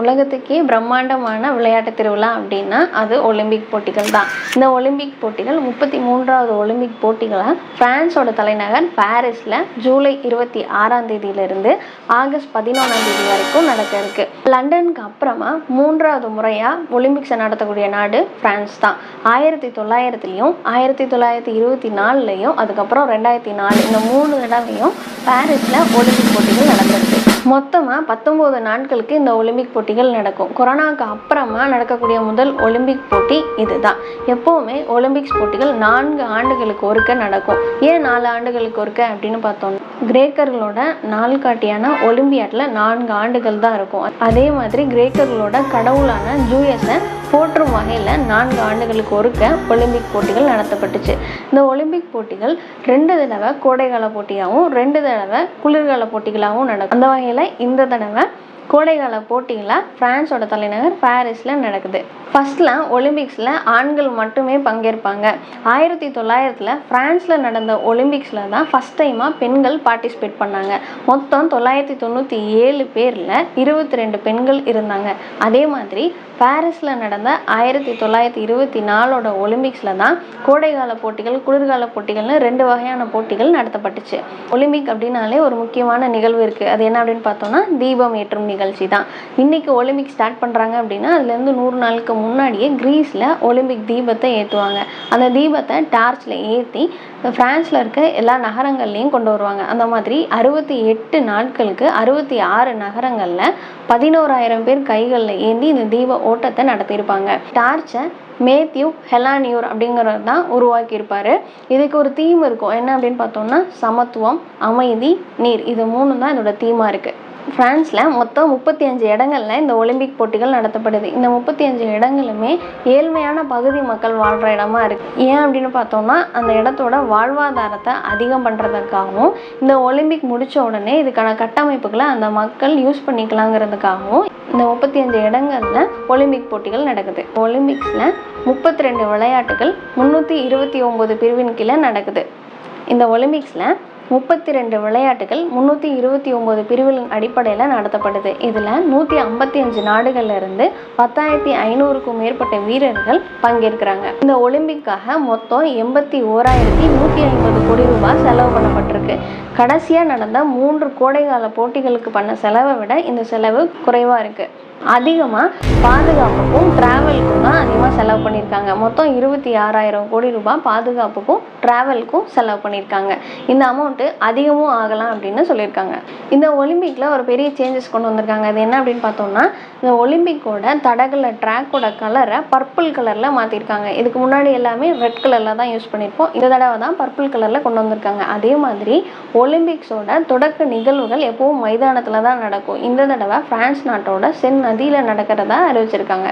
உலகத்துக்கே பிரம்மாண்டமான விளையாட்டு திருவிழா அப்படின்னா அது ஒலிம்பிக் போட்டிகள் தான். இந்த ஒலிம்பிக் போட்டிகள் 33வது ஒலிம்பிக் போட்டிகளை பிரான்ஸோட தலைநகர் பாரிஸில் ஜூலை 26ஆம் தேதியிலிருந்து ஆகஸ்ட் 11ஆம் தேதி வரைக்கும் நடக்க இருக்கு. லண்டனுக்கு அப்புறமா 3வது முறையாக ஒலிம்பிக்ஸை நடத்தக்கூடிய நாடு பிரான்ஸ் தான். 1900லையும் 1924லையும் அதுக்கப்புறம் 2004 இந்த 3 தடவையும் பாரிஸில் ஒலிம்பிக் போட்டிகள் நடந்திருக்கு. மொத்தமாக 19 நாட்களுக்கு இந்த ஒலிம்பிக் போட்டிகள் நடக்கும். கொரோனாவுக்கு அப்புறமா நடக்கக்கூடிய முதல் ஒலிம்பிக் போட்டி இதுதான். எப்போவுமே ஒலிம்பிக்ஸ் போட்டிகள் 4 ஆண்டுகளுக்கு ஒருக்க நடக்கும். ஏன் 4 ஆண்டுகளுக்கு ஒருக்க அப்படின்னு பார்த்தோம்னா, கிரேக்கர்களோட நாள்காட்டியான ஒலிம்பியாட்டில் 4 ஆண்டுகள் தான் இருக்கும். அதே மாதிரி கிரேக்கர்களோட கடவுளான ஜூயஸை போற்றும் வகையில் 4 ஆண்டுகளுக்கு ஒருக்க ஒலிம்பிக் போட்டிகள் நடத்தப்பட்டுச்சு. இந்த ஒலிம்பிக் போட்டிகள் 2 தடவை கோடைக்கால போட்டியாகவும் 2 தடவை குளிர்கால போட்டிகளாகவும் நடக்கும். அந்த வகையில் இந்த தடவை கோடைக்கால போட்டிகளை பிரான்ஸோட தலைநகர் பாரிஸில் நடக்குது. ஃபர்ஸ்ட்லாம் ஒலிம்பிக்ஸில் ஆண்கள் மட்டுமே பங்கேற்பாங்க. 1900ல் பிரான்ஸில் நடந்த ஒலிம்பிக்ஸில் தான் ஃபஸ்ட் டைமாக பெண்கள் பார்ட்டிசிபேட் பண்ணாங்க. மொத்தம் 997 பேரில் 22 பெண்கள் இருந்தாங்க. அதே மாதிரி பாரிஸில் நடந்த 1924ஓட ஒலிம்பிக்ஸில் தான் கோடைக்கால போட்டிகள் குளிர்கால போட்டிகள்னு 2 வகையான போட்டிகள் நடத்தப்பட்டுச்சு. ஒலிம்பிக் அப்படின்னாலே ஒரு முக்கியமான நிகழ்வு இருக்குது. அது என்ன அப்படின்னு பார்த்தோம்னா தீபம் ஏற்றும் நிகழ்ச்சி தான். இன்னைக்கு ஒலிம்பிக் ஸ்டார்ட் பண்ணுறாங்க அப்படின்னா அதுலேருந்து 100 நாளுக்கு முன்னாடியே கிரீஸில் ஒலிம்பிக் தீபத்தை ஏற்றுவாங்க. அந்த தீபத்தை டார்ச்சில் ஏற்றி பிரான்ஸில் இருக்க எல்லா நகரங்கள்லையும் கொண்டு வருவாங்க. அந்த மாதிரி 68 நாட்களுக்கு 66 நகரங்களில் 11,000 பேர் கைகளில் ஏந்தி இந்த தீப ஓட்டத்தை நடத்தியிருப்பாங்க. டார்ச்சை மேத்யூ ஹெலானியூர் அப்படிங்கிறவர் தான் உருவாக்கியிருப்பார். இதுக்கு ஒரு தீம் இருக்கும். என்ன அப்படின்னு பார்த்தோம்னா சமத்துவம், அமைதி, நீர், இது 3 தான் இதோட தீமாக இருக்குது. பிரான்ஸில் மொத்தம் 35 இடங்களில் இந்த ஒலிம்பிக் போட்டிகள் நடத்தப்படுது. இந்த 35 இடங்களுமே ஏழ்மையான பகுதி மக்கள் வாழ்கிற இடமா இருக்குது. ஏன் அப்படின்னு பார்த்தோம்னா அந்த இடத்தோட வாழ்வாதாரத்தை அதிகம் பண்ணுறதுக்காகவும் இந்த ஒலிம்பிக் முடித்த உடனே இதுக்கான கட்டமைப்புகளை அந்த மக்கள் யூஸ் பண்ணிக்கலாங்கிறதுக்காகவும் இந்த 35 இடங்களில் ஒலிம்பிக் போட்டிகள் நடக்குது. ஒலிம்பிக்ஸில் 32 விளையாட்டுகள் 329 பிரிவின் கீழே நடக்குது. இந்த ஒலிம்பிக்ஸில் 32 விளையாட்டுகள் 329 பிரிவுகளின் அடிப்படையில் நடத்தப்படுது. இதில் 155 நாடுகள்ல இருந்து 10,500க்கும் மேற்பட்ட வீரர்கள் பங்கேற்கிறாங்க. இந்த ஒலிம்பிக்காக மொத்தம் 81,150 கோடி ரூபாய் செலவு பண்ணப்பட்டிருக்கு. கடைசியாக நடந்த 3 கோடைகால போட்டிகளுக்கு பண்ண செலவை விட இந்த செலவு குறைவாக இருக்குது. அதிகமாக பாதுகாப்புக்கும் ட்ராவலுக்கும் தான் அதிகமாக செலவு பண்ணியிருக்காங்க. மொத்தம் 26,000 கோடி ரூபாய் பாதுகாப்புக்கும் ட்ராவலுக்கும் செலவு பண்ணியிருக்காங்க. இந்த அமௌண்ட்டு அதிகமும் ஆகலாம் அப்படின்னு சொல்லியிருக்காங்க. இந்த ஒலிம்பிக்கில் ஒரு பெரிய சேஞ்சஸ் கொண்டு வந்திருக்காங்க. அது என்ன அப்படின்னு பார்த்தோம்னா இந்த ஒலிம்பிக்கோட தடகள ட்ராக்கோட கலரை பர்பிள் கலரில் மாற்றிருக்காங்க. இதுக்கு முன்னாடி எல்லாமே ரெட் கலரில் தான் யூஸ் பண்ணியிருப்போம். இந்த தடவை தான் பர்பிள் கலரில் கொண்டு வந்திருக்காங்க. அதே மாதிரி ஒலிம்பிக்ஸோட தொடக்க நிகழ்வுகள் எப்பவும் மைதானத்தில் தான் நடக்கும். இந்த தடவை பிரான்ஸ் நாட்டோட சென் நதியில் நடக்கிறதா அறிவிச்சிருக்காங்க.